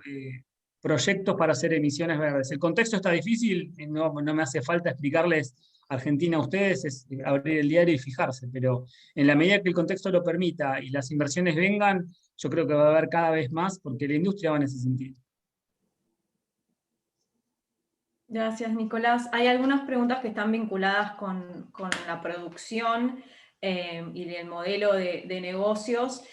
[SPEAKER 2] proyectos para hacer emisiones verdes. El contexto está difícil, no me hace falta explicarles Argentina a ustedes, es abrir el diario y fijarse, pero en la medida que el contexto lo permita y las inversiones vengan, yo creo que va a haber cada vez más, porque la industria va en ese sentido.
[SPEAKER 1] Gracias, Nicolás. Hay algunas preguntas que están vinculadas con la producción y el modelo de negocios.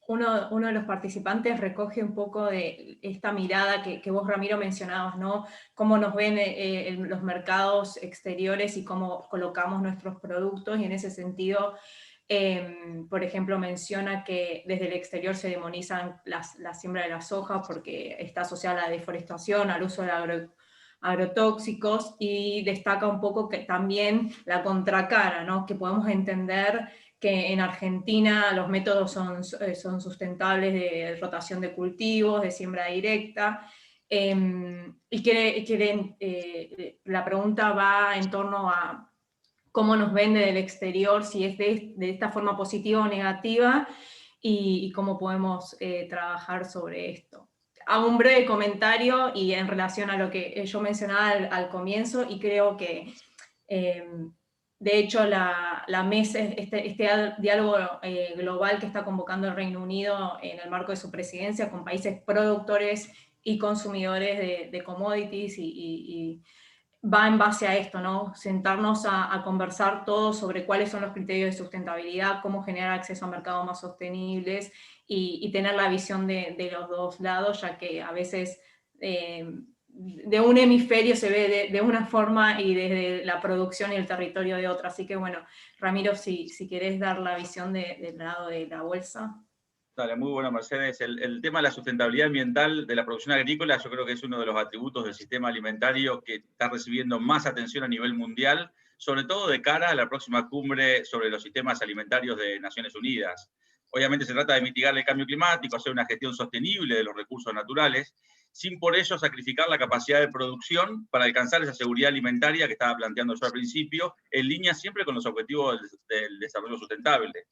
[SPEAKER 1] Uno de los participantes recoge un poco de esta mirada que vos, Ramiro, mencionabas, ¿no? Cómo nos ven los mercados exteriores y cómo colocamos nuestros productos, y en ese sentido, por ejemplo, menciona que desde el exterior se demonizan la siembra de la soja porque está asociada a la deforestación, al uso de agrotóxicos, y destaca un poco que también la contracara, ¿no? Que podemos entender que en Argentina los métodos son sustentables de rotación de cultivos, de siembra directa, y la pregunta va en torno a cómo nos ven desde el exterior, si es de esta forma positiva o negativa, y cómo podemos trabajar sobre esto. Hago un breve comentario y en relación a lo que yo mencionaba al comienzo, y creo que de hecho la mesa, este diálogo global que está convocando el Reino Unido en el marco de su presidencia con países productores y consumidores de commodities, y va en base a esto, ¿no? Sentarnos a conversar todos sobre cuáles son los criterios de sustentabilidad, cómo generar acceso a mercados más sostenibles, y tener la visión de los dos lados, ya que a veces de un hemisferio se ve de una forma y desde la producción y el territorio de otra. Así que bueno, Ramiro, si querés dar la visión del lado de la bolsa.
[SPEAKER 3] Dale, muy bueno, Mercedes. El tema de la sustentabilidad ambiental de la producción agrícola, yo creo que es uno de los atributos del sistema alimentario que está recibiendo más atención a nivel mundial, sobre todo de cara a la próxima cumbre sobre los sistemas alimentarios de Naciones Unidas. Obviamente se trata de mitigar el cambio climático, hacer una gestión sostenible de los recursos naturales, sin por ello sacrificar la capacidad de producción para alcanzar esa seguridad alimentaria que estaba planteando yo al principio, en línea siempre con los objetivos del desarrollo sustentable.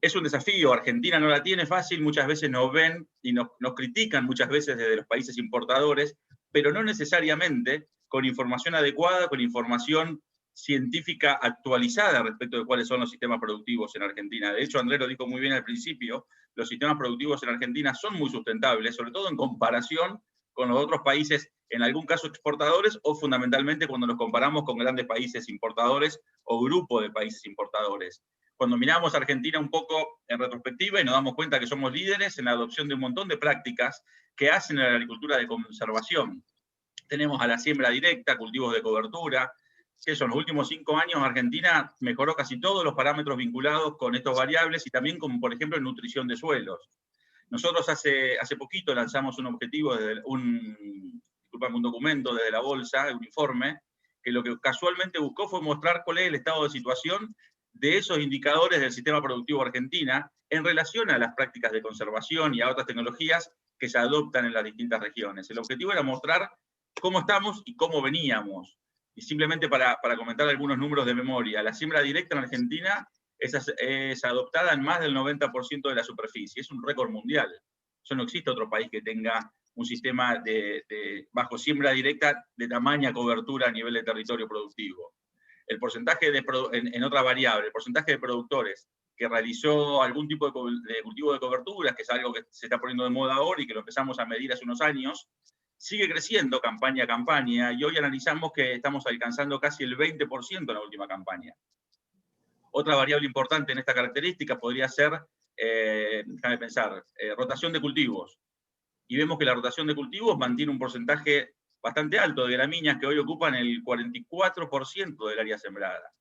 [SPEAKER 3] Es un desafío, Argentina no la tiene fácil, muchas veces nos ven y nos critican muchas veces desde los países importadores, pero no necesariamente con información adecuada, con información científica actualizada respecto de cuáles son los sistemas productivos en Argentina. De hecho, Andrés lo dijo muy bien al principio, los sistemas productivos en Argentina son muy sustentables, sobre todo en comparación con los otros países, en algún caso exportadores, o fundamentalmente cuando nos comparamos con grandes países importadores o grupos de países importadores. Cuando miramos a Argentina un poco en retrospectiva y nos damos cuenta que somos líderes en la adopción de un montón de prácticas que hacen a la agricultura de conservación. Tenemos a la siembra directa, cultivos de cobertura, que son los últimos 5 años Argentina mejoró casi todos los parámetros vinculados con estas variables y también como por ejemplo en nutrición de suelos. Nosotros hace poquito lanzamos un objetivo, un documento desde la Bolsa, un informe, que lo que casualmente buscó fue mostrar cuál es el estado de situación de esos indicadores del sistema productivo argentina en relación a las prácticas de conservación y a otras tecnologías que se adoptan en las distintas regiones. El objetivo era mostrar cómo estamos y cómo veníamos. Y simplemente para comentar algunos números de memoria, la siembra directa en Argentina es adoptada en más del 90% de la superficie. Es un récord mundial. Eso no existe otro país que tenga un sistema bajo siembra directa de tamaña cobertura a nivel de territorio productivo. El porcentaje en otra variable, el porcentaje de productores que realizó algún tipo de cultivo de coberturas, que es algo que se está poniendo de moda ahora y que lo empezamos a medir hace unos años, sigue creciendo campaña a campaña, y hoy analizamos que estamos alcanzando casi el 20% en la última campaña. Otra variable importante en esta característica podría ser, déjame pensar, rotación de cultivos. Y vemos que la rotación de cultivos mantiene un porcentaje bastante alto de gramíneas que hoy ocupan el 44% del área sembrada.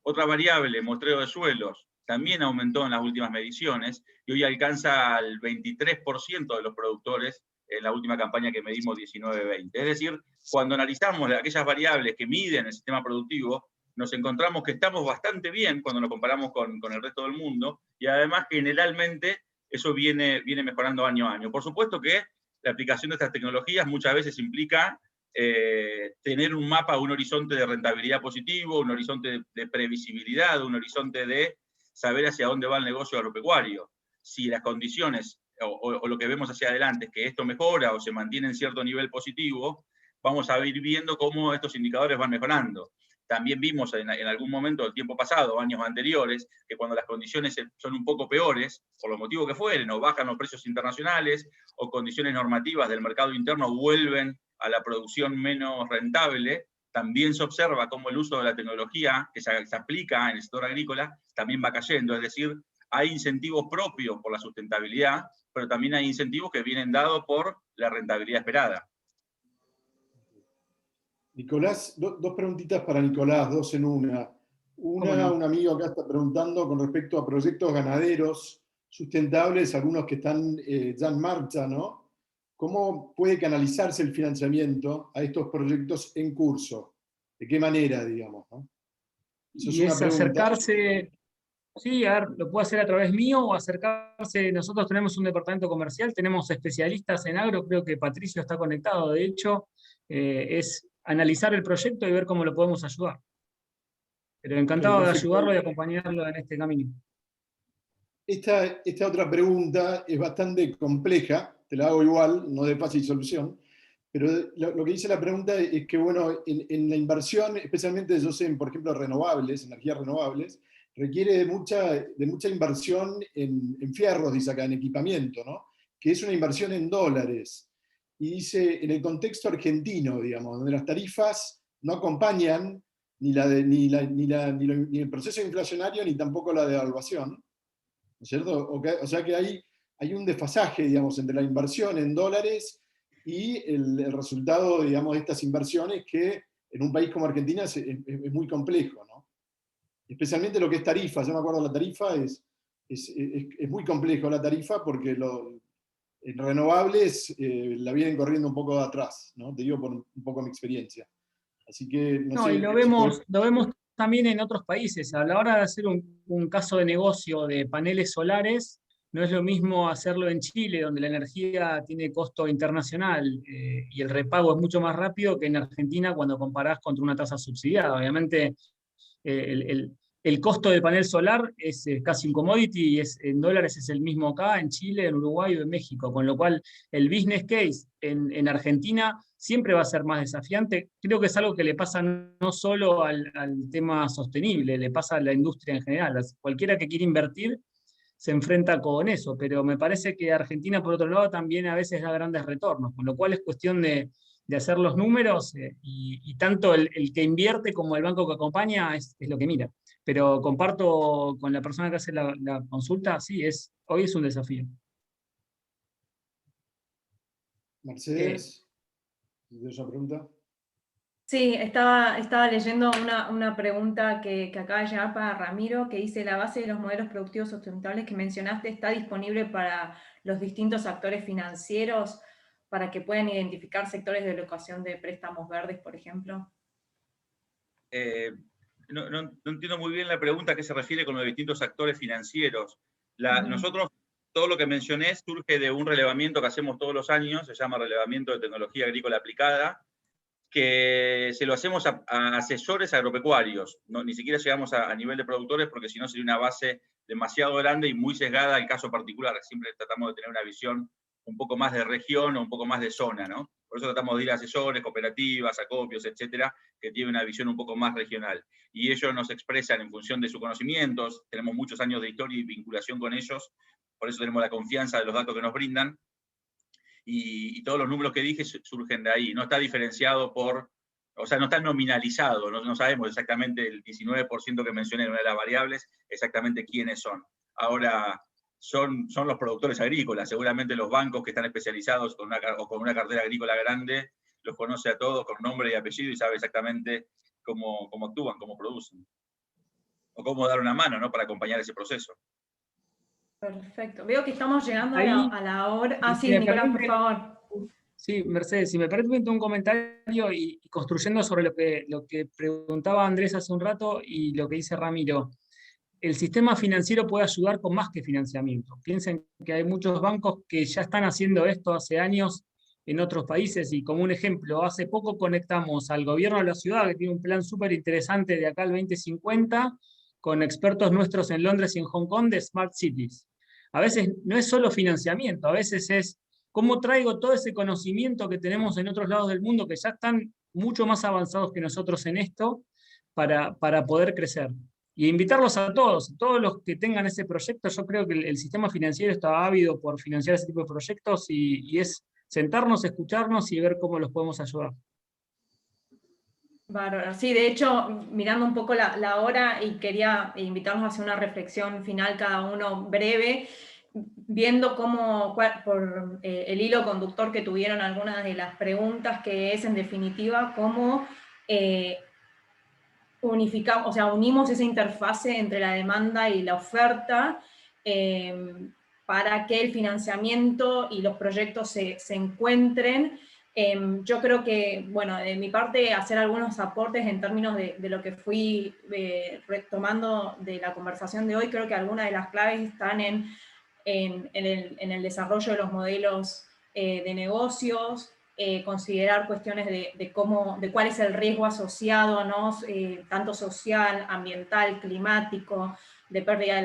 [SPEAKER 3] Otra variable, muestreo de suelos, también aumentó en las últimas mediciones y hoy alcanza al 23% de los productores en la última campaña que medimos 19-20. Es decir, cuando analizamos aquellas variables que miden el sistema productivo, nos encontramos que estamos bastante bien cuando nos comparamos con el resto del mundo, y además generalmente eso viene mejorando año a año. Por supuesto que la aplicación de estas tecnologías muchas veces implica tener un mapa, un horizonte de rentabilidad positivo, un horizonte de previsibilidad, un horizonte de saber hacia dónde va el negocio agropecuario. Si las condiciones o lo que vemos hacia adelante es que esto mejora o se mantiene en cierto nivel positivo, vamos a ir viendo cómo estos indicadores van mejorando. También vimos en algún momento del tiempo pasado, años anteriores, que cuando las condiciones son un poco peores, por los motivos que fueren, o bajan los precios internacionales, o condiciones normativas del mercado interno vuelven a la producción menos rentable, también se observa cómo el uso de la tecnología que se aplica en el sector agrícola también va cayendo. Es decir, hay incentivos propios por la sustentabilidad, pero también hay incentivos que vienen dados por la rentabilidad esperada.
[SPEAKER 4] Nicolás, dos preguntitas para Nicolás, dos en una. Un amigo acá está preguntando con respecto a proyectos ganaderos sustentables, algunos que están ya en marcha, ¿no? ¿Cómo puede canalizarse el financiamiento a estos proyectos en curso? ¿De qué manera, digamos, ¿no?
[SPEAKER 2] Eso es una pregunta. Acercarse, sí, a ver, lo puede hacer a través mío o acercarse. Nosotros tenemos un departamento comercial, tenemos especialistas en agro, creo que Patricio está conectado, de hecho, es analizar el proyecto y ver cómo lo podemos ayudar. Pero encantado de ayudarlo y acompañarlo en este camino.
[SPEAKER 4] Esta otra pregunta es bastante compleja, te la hago igual, no de fácil solución, pero lo que dice la pregunta es que, bueno, en la inversión, especialmente yo sé, por ejemplo, renovables, energías renovables, requiere de mucha inversión en fierros, dice acá, en equipamiento, ¿no? Que es una inversión en dólares. Y dice, en el contexto argentino, digamos, donde las tarifas no acompañan ni el proceso inflacionario ni tampoco la devaluación, ¿no es cierto? O sea que hay un desfasaje, digamos, entre la inversión en dólares y el resultado, digamos, de estas inversiones que en un país como Argentina es muy complejo, ¿no? Especialmente lo que es tarifa. Yo me acuerdo la tarifa, es muy complejo la tarifa porque en renovables la vienen corriendo un poco de atrás, ¿no? Te digo por un poco mi experiencia. Así que no sé,
[SPEAKER 2] y lo vemos también en otros países. A la hora de hacer un caso de negocio de paneles solares, no es lo mismo hacerlo en Chile, donde la energía tiene costo internacional y el repago es mucho más rápido que en Argentina cuando comparás contra una tasa subsidiada. Obviamente, el costo del panel solar es casi un commodity y en dólares es el mismo acá, en Chile, en Uruguay o en México, con lo cual el business case en Argentina siempre va a ser más desafiante. Creo que es algo que le pasa no solo al tema sostenible, le pasa a la industria en general. Cualquiera que quiera invertir se enfrenta con eso, pero me parece que Argentina, por otro lado, también a veces da grandes retornos, con lo cual es cuestión de hacer los números y tanto el que invierte como el banco que acompaña es lo que mira. Pero comparto con la persona que hace la consulta, sí, hoy es un desafío.
[SPEAKER 4] Mercedes, ¿tienes una pregunta?
[SPEAKER 1] Sí, estaba leyendo una pregunta que acaba de llegar para Ramiro, que dice: la base de los modelos productivos sustentables que mencionaste está disponible para los distintos actores financieros para que puedan identificar sectores de locación de préstamos verdes, por ejemplo.
[SPEAKER 3] No entiendo muy bien la pregunta a qué se refiere con los distintos actores financieros. Nosotros, todo lo que mencioné surge de un relevamiento que hacemos todos los años, se llama Relevamiento de Tecnología Agrícola Aplicada, que se lo hacemos a asesores agropecuarios. Ni siquiera llegamos a nivel de productores, porque si no sería una base demasiado grande y muy sesgada al caso particular. Siempre tratamos de tener una visión un poco más de región o un poco más de zona, ¿no? Por eso tratamos de ir a asesores, cooperativas, acopios, etcétera, que tienen una visión un poco más regional. Y ellos nos expresan en función de sus conocimientos, tenemos muchos años de historia y vinculación con ellos, por eso tenemos la confianza de los datos que nos brindan, y todos los números que dije surgen de ahí. No está diferenciado o sea, no está nominalizado, no sabemos exactamente el 19% que mencioné en una de las variables, exactamente quiénes son. Ahora, son los productores agrícolas, seguramente los bancos que están especializados con una cartera agrícola grande, los conoce a todos con nombre y apellido y sabe exactamente cómo actúan, cómo producen. O cómo dar una mano, ¿no?, para acompañar ese proceso.
[SPEAKER 1] Perfecto. Veo que estamos llegando a la hora. Ah, sí, Nicolás, por favor.
[SPEAKER 2] Sí, Mercedes, si me permite un comentario y construyendo sobre lo que preguntaba Andrés hace un rato y lo que dice Ramiro. El sistema financiero puede ayudar con más que financiamiento. Piensen que hay muchos bancos que ya están haciendo esto hace años en otros países, y como un ejemplo, hace poco conectamos al gobierno de la ciudad, que tiene un plan súper interesante de acá al 2050, con expertos nuestros en Londres y en Hong Kong de Smart Cities. A veces no es solo financiamiento, a veces es cómo traigo todo ese conocimiento que tenemos en otros lados del mundo que ya están mucho más avanzados que nosotros en esto para poder crecer. Y invitarlos a todos los que tengan ese proyecto. Yo creo que el sistema financiero está ávido por financiar ese tipo de proyectos y es sentarnos, escucharnos y ver cómo los podemos ayudar.
[SPEAKER 1] Bárbaro. Sí, de hecho, mirando un poco la hora, y quería invitarnos a hacer una reflexión final cada uno breve, viendo por el hilo conductor que tuvieron algunas de las preguntas, que es en definitiva cómo unificamos, o sea, unimos esa interfase entre la demanda y la oferta para que el financiamiento y los proyectos se encuentren. Yo creo que, bueno, de mi parte, hacer algunos aportes en términos de lo que fui retomando de la conversación de hoy. Creo que algunas de las claves están en el desarrollo de los modelos de negocios, considerar cuestiones de cuál es el riesgo asociado, ¿no? Tanto social, ambiental, climático, de pérdida de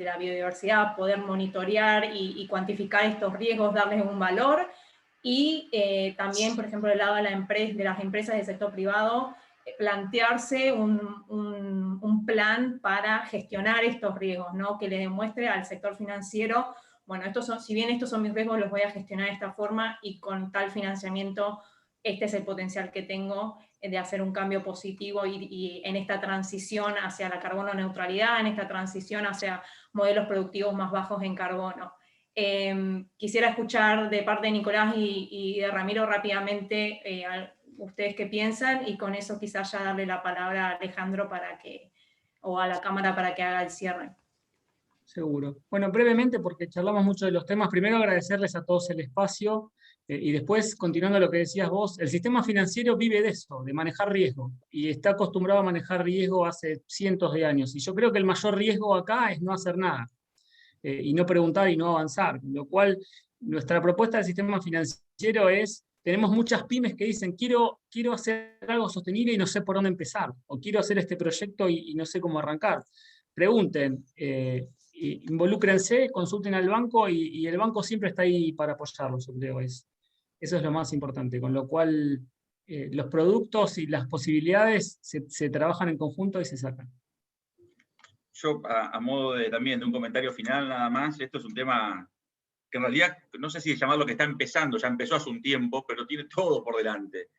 [SPEAKER 1] la biodiversidad, poder monitorear y cuantificar estos riesgos, darles un valor. Y también, por ejemplo, del lado de las empresas del sector privado, plantearse un plan para gestionar estos riesgos, ¿no? Que le demuestre al sector financiero, bueno, si bien estos son mis riesgos, los voy a gestionar de esta forma, y con tal financiamiento, este es el potencial que tengo de hacer un cambio positivo y en esta transición hacia la carbono neutralidad, en esta transición hacia modelos productivos más bajos en carbono. Quisiera escuchar de parte de Nicolás y de Ramiro rápidamente ustedes qué piensan, y con eso quizás ya darle la palabra a Alejandro o a la cámara para que haga el cierre.
[SPEAKER 2] Seguro. Bueno, brevemente, porque charlamos mucho de los temas, primero agradecerles a todos el espacio y después, continuando lo que decías vos, el sistema financiero vive de eso, de manejar riesgo, y está acostumbrado a manejar riesgo hace cientos de años, y yo creo que el mayor riesgo acá es no hacer nada. y no preguntar y no avanzar. Con lo cual, nuestra propuesta del sistema financiero es, tenemos muchas pymes que dicen, quiero hacer algo sostenible y no sé por dónde empezar, o quiero hacer este proyecto y no sé cómo arrancar. Pregunten, involúcrense, consulten al banco y el banco siempre está ahí para apoyarlos, yo creo. Eso es lo más importante, con lo cual los productos y las posibilidades se trabajan en conjunto y se sacan.
[SPEAKER 3] Yo, a modo también de un comentario final nada más, esto es un tema que en realidad, no sé si llamarlo que está empezando, ya empezó hace un tiempo, pero tiene todo por delante.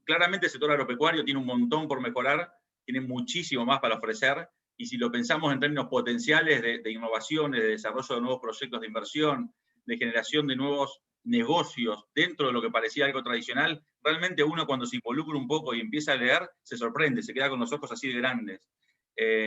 [SPEAKER 3] Claramente el sector agropecuario tiene un montón por mejorar, tiene muchísimo más para ofrecer, y si lo pensamos en términos potenciales de innovaciones, de desarrollo de nuevos proyectos de inversión, de generación de nuevos negocios dentro de lo que parecía algo tradicional, realmente uno cuando se involucra un poco y empieza a leer, se sorprende, se queda con los ojos así de grandes.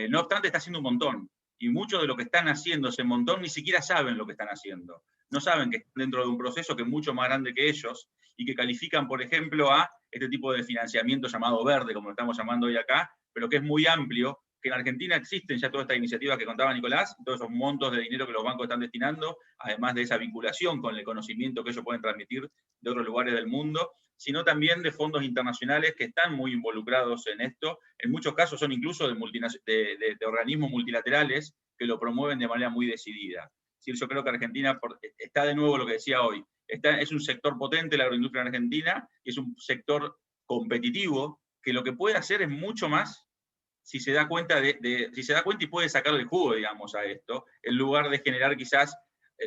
[SPEAKER 3] No obstante, está haciendo un montón. Y muchos de lo que están haciendo ese montón ni siquiera saben lo que están haciendo. No saben que están dentro de un proceso que es mucho más grande que ellos y que califican, por ejemplo, a este tipo de financiamiento llamado verde, como lo estamos llamando hoy acá, pero que es muy amplio, que en Argentina existen ya todas estas iniciativas que contaba Nicolás, todos esos montos de dinero que los bancos están destinando, además de esa vinculación con el conocimiento que ellos pueden transmitir de otros lugares del mundo, sino también de fondos internacionales que están muy involucrados en esto. En muchos casos son incluso de organismos multilaterales que lo promueven de manera muy decidida. Es decir, yo creo que Argentina está de nuevo lo que decía hoy. Es un sector potente la agroindustria en Argentina, y es un sector competitivo que lo que puede hacer es mucho más si se da cuenta, si se da cuenta y puede sacarle el jugo, digamos, a esto, en lugar de generar quizás,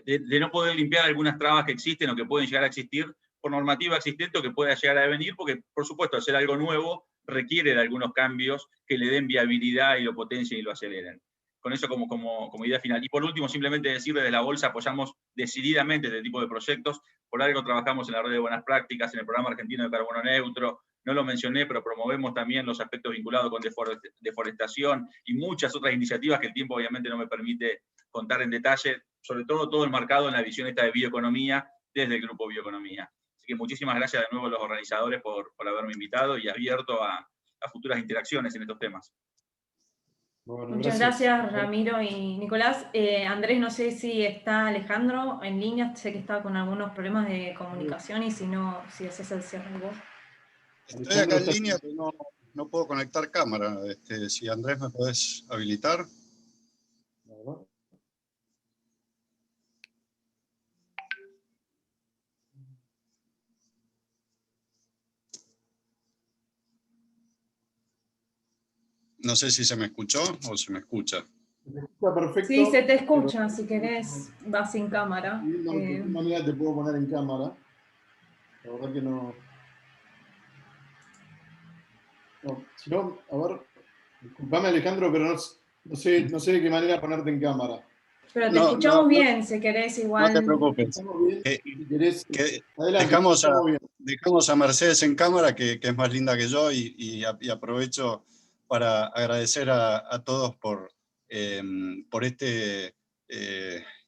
[SPEAKER 3] de no poder limpiar algunas trabas que existen o que pueden llegar a existir por normativa existente o que pueda llegar a venir, porque, por supuesto, hacer algo nuevo requiere de algunos cambios que le den viabilidad y lo potencien y lo aceleren. Con eso como idea final. Y por último, simplemente decir, desde la Bolsa apoyamos decididamente este tipo de proyectos. Por algo trabajamos en la red de buenas prácticas, en el programa argentino de carbono neutro. No lo mencioné, pero promovemos también los aspectos vinculados con deforestación y muchas otras iniciativas que el tiempo obviamente no me permite contar en detalle, sobre todo enmarcado en la visión esta de bioeconomía desde el grupo Bioeconomía. Así que muchísimas gracias de nuevo a los organizadores por haberme invitado y abierto a futuras interacciones en estos temas.
[SPEAKER 4] Bueno,
[SPEAKER 1] Muchas gracias, Ramiro y Nicolás. Andrés, no sé si está Alejandro en línea, sé que está con algunos problemas de comunicación y si no, si haces el cierre vos.
[SPEAKER 5] Estoy acá en línea, pero no puedo conectar cámara. Si Andrés me podés habilitar. No sé si se me escuchó o se me escucha.
[SPEAKER 4] Se escucha perfecto.
[SPEAKER 1] Sí, se te escucha, pero si querés, vas sin cámara.
[SPEAKER 4] De qué manera te puedo poner en cámara. La verdad que no. Si no, a ver, disculpame Alejandro, pero no sé de qué manera ponerte en cámara.
[SPEAKER 1] Pero te escuchamos bien, si querés igual.
[SPEAKER 5] No te preocupes.
[SPEAKER 4] Si querés, adelante,
[SPEAKER 5] dejamos a Mercedes en cámara, que es más linda que yo, y aprovecho para agradecer a todos por este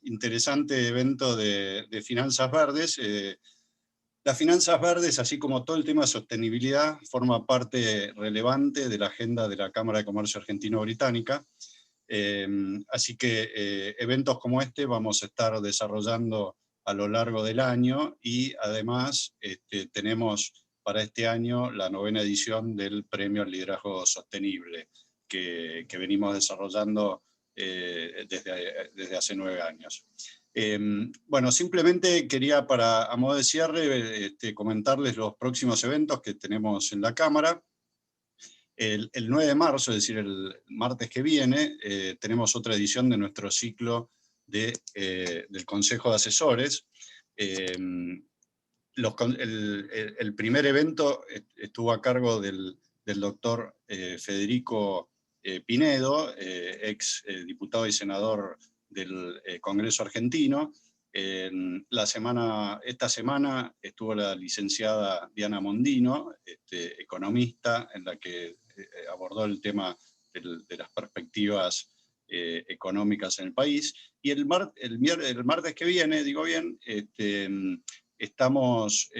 [SPEAKER 5] interesante evento de finanzas verdes. Las finanzas verdes, así como todo el tema de sostenibilidad, forma parte relevante de la agenda de la Cámara de Comercio Argentino-Británica. Así que eventos como este vamos a estar desarrollando a lo largo del año, y además tenemos para este año la 9ª edición del Premio al Liderazgo Sostenible, que venimos desarrollando desde hace 9 años. Bueno, simplemente quería, a modo de cierre, comentarles los próximos eventos que tenemos en la Cámara. El 9 de marzo, es decir, el martes que viene, tenemos otra edición de nuestro ciclo del Consejo de Asesores. El primer evento estuvo a cargo del doctor Federico Pinedo, ex diputado y senador del Congreso argentino. Esta semana estuvo la licenciada Diana Mondino, economista, en la que abordó el tema de las perspectivas económicas en el país. Y el martes que viene, digo bien, estamos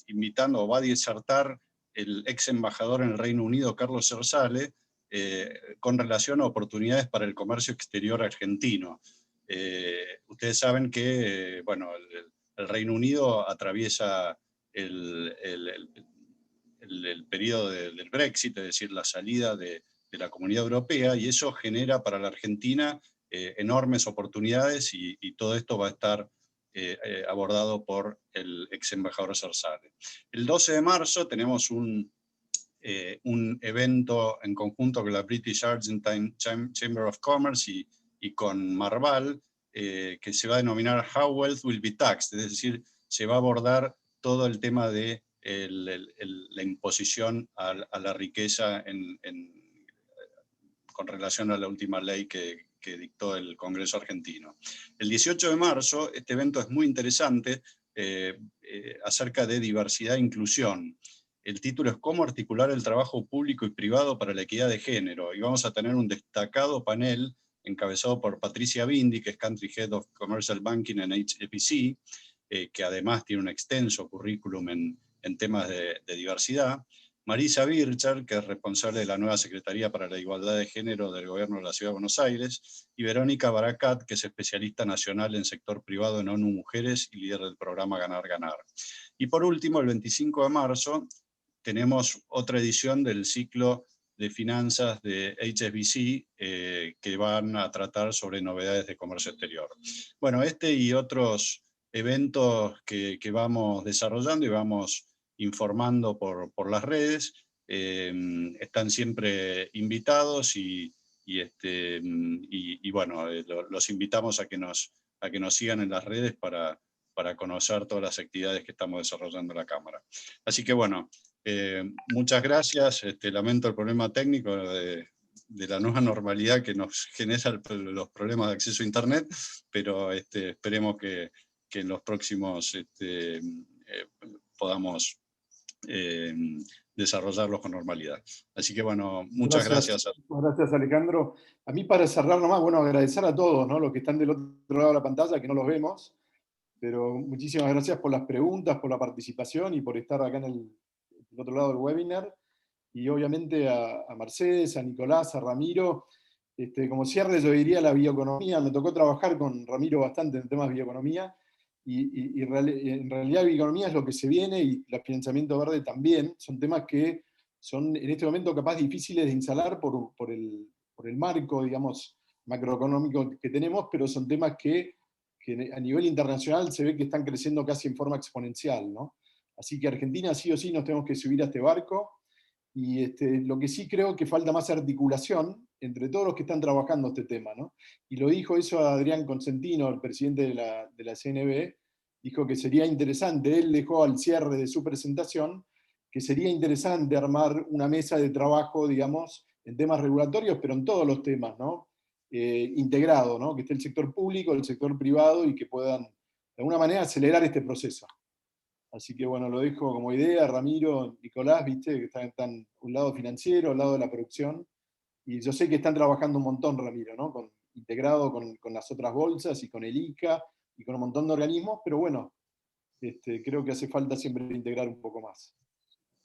[SPEAKER 5] invitando, o va a disertar el ex embajador en el Reino Unido, Carlos Zersale, con relación a oportunidades para el comercio exterior argentino. Ustedes saben que bueno, el Reino Unido atraviesa el periodo del Brexit, es decir, la salida de la Comunidad Europea, y eso genera para la Argentina enormes oportunidades, y todo esto va a estar abordado por el ex embajador Zarzale. El 12 de marzo tenemos un evento en conjunto con la British Argentine Chamber of Commerce y con Marval, que se va a denominar How Wealth Will Be Taxed, es decir, se va a abordar todo el tema de la imposición a la riqueza con relación a la última ley que dictó el Congreso argentino. El 18 de marzo, este evento es muy interesante, acerca de diversidad e inclusión. El título es ¿Cómo articular el trabajo público y privado para la equidad de género? Y vamos a tener un destacado panel encabezado por Patricia Bindi, que es Country Head of Commercial Banking en HSBC, que además tiene un extenso currículum en temas de diversidad. Marisa Bircher, que es responsable de la nueva Secretaría para la Igualdad de Género del Gobierno de la Ciudad de Buenos Aires, y Verónica Baracat, que es especialista nacional en sector privado en ONU Mujeres y líder del programa Ganar Ganar. Y por último, el 25 de marzo, tenemos otra edición del ciclo de finanzas de HSBC, que van a tratar sobre novedades de comercio exterior. Bueno, este y otros eventos que vamos desarrollando y vamos informando por las redes, están siempre invitados, y bueno, los invitamos a que nos sigan en las redes para conocer todas las actividades que estamos desarrollando en la Cámara. Así que bueno, muchas gracias. Lamento el problema técnico de la nueva normalidad que nos genera los problemas de acceso a Internet, pero esperemos que en los próximos podamos desarrollarlos con normalidad. Así que bueno, muchas gracias.
[SPEAKER 4] Gracias, Alejandro. A mí, para cerrar nomás, bueno, agradecer a todos, ¿no?, los que están del otro lado de la pantalla, que no los vemos, pero muchísimas gracias por las preguntas, por la participación y por estar acá en el otro lado del webinar. Y obviamente a Mercedes, a Nicolás, a Ramiro. Como cierre yo diría la bioeconomía. Me tocó trabajar con Ramiro bastante en temas de bioeconomía, y en realidad bioeconomía es lo que se viene, y el financiamiento verde también. Son temas que son en este momento capaz difíciles de instalar por el marco, digamos, macroeconómico que tenemos, pero son temas que a nivel internacional se ve que están creciendo casi en forma exponencial, ¿no? Así que Argentina sí o sí nos tenemos que subir a este barco, y lo que sí creo que falta más articulación entre todos los que están trabajando este tema, ¿no? Y lo dijo eso Adrián Consentino, el presidente de la CNB, dijo que sería interesante, él dejó al cierre de su presentación, que sería interesante armar una mesa de trabajo, digamos, en temas regulatorios, pero en todos los temas, ¿no? Integrado, ¿no? Que esté el sector público, el sector privado, y que puedan, de alguna manera, acelerar este proceso. Así que bueno, lo dejo como idea. Ramiro, Nicolás, viste, que están un lado financiero, un lado de la producción, y yo sé que están trabajando un montón, Ramiro, ¿no? Integrado con las otras bolsas y con el ICA y con un montón de organismos, pero bueno, creo que hace falta siempre integrar un poco más.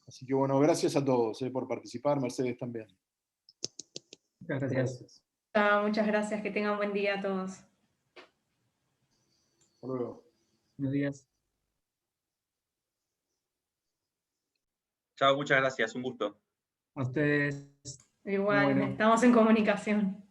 [SPEAKER 4] Así que bueno, gracias a todos por participar, Mercedes también.
[SPEAKER 2] Muchas gracias.
[SPEAKER 1] Muchas gracias, que tengan buen día a todos.
[SPEAKER 4] Hasta luego.
[SPEAKER 2] Buenos días.
[SPEAKER 3] Chao, muchas gracias, un gusto.
[SPEAKER 2] A ustedes.
[SPEAKER 1] Igual,
[SPEAKER 2] Bueno.
[SPEAKER 1] estamos en comunicación.